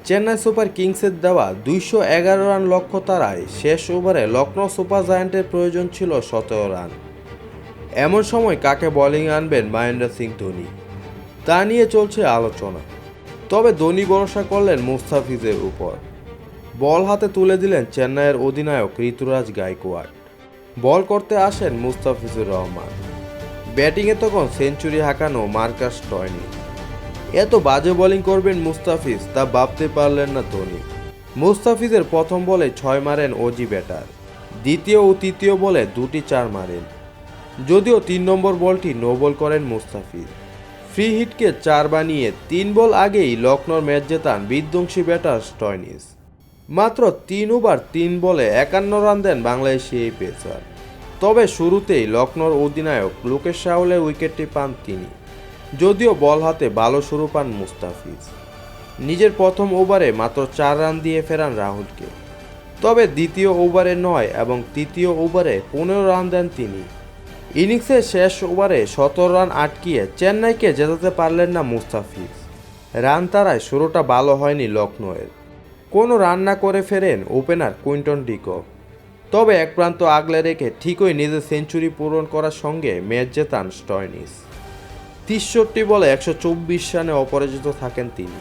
Chennai super কিংসের দেওয়া 211 run লক্ষ্য তাড়ায় শেষ ওভারে লখনৌ সুপার জায়ান্টের প্রয়োজন ছিল 17 রান। এমন সময় কাকে বোলিং আনবেন মহেন্দ্র সিং ধোনি, তা নিয়ে চলছে আলোচনা। তবে ধোনি ভরসা করলেন মুস্তাফিজের উপর। বল হাতে তুলে দিলেন চেন্নাইয়ের অধিনায়ক ঋতুরাজ গায়কোয়াড়। বল করতে আসেন মুস্তাফিজুর রহমান। ব্যাটিংয়ে তখন সেঞ্চুরি হাঁকানো মার্কাস স্টয়নিস। এত বাজে বোলিং করবেন মুস্তাফিজ, তা ভাবতে পারলেন না ধোনি। মুস্তাফিজের প্রথম বলে 6 মারেন অজি ব্যাটার, দ্বিতীয় ও তৃতীয় বলে 2টি 4 মারেন। যদিও 3 নম্বর বলটি নো বল করেন মুস্তাফিজ। ফ্রি হিটকে 4 বানিয়ে 3 বল আগেই লখনৌর ম্যাচ জেতান বিধ্বংসী ব্যাটার স্টয়নিস। মাত্র 3 ওভার 3 বলে 51 রান দেন বাংলাদেশি এই পেসার। তবে শুরুতেই লখনৌর অধিনায়ক লোকেশ রাহুলের উইকেটটি পান তিনি। যদিও বল হাতে ভালো শুরু পান মুস্তাফিজ। নিজের প্রথম ওভারে মাত্র 4 রান দিয়ে ফেরান রাহুলকে। তবে দ্বিতীয় ওভারে 9 এবং তৃতীয় ওভারে 15 রান দেন তিনি। ইনিংসের শেষ ওভারে 17 রান আটকিয়ে চেন্নাইকে জেতাতে পারলেন না মুস্তাফিজ। রান তাড়ায় শুরুটা ভালো হয়নি লখনৌয়ের। কোনো রান না করে ফেরেন ওপেনার কুইন্টন ডি কক। তবে এক প্রান্ত আগলে রেখে ঠিকই নিজের সেঞ্চুরি পূরণ করার সঙ্গে ম্যাচ জেতান স্টয়নিস। 63 বলে 124 রানে অপরাজিত থাকেন তিনি।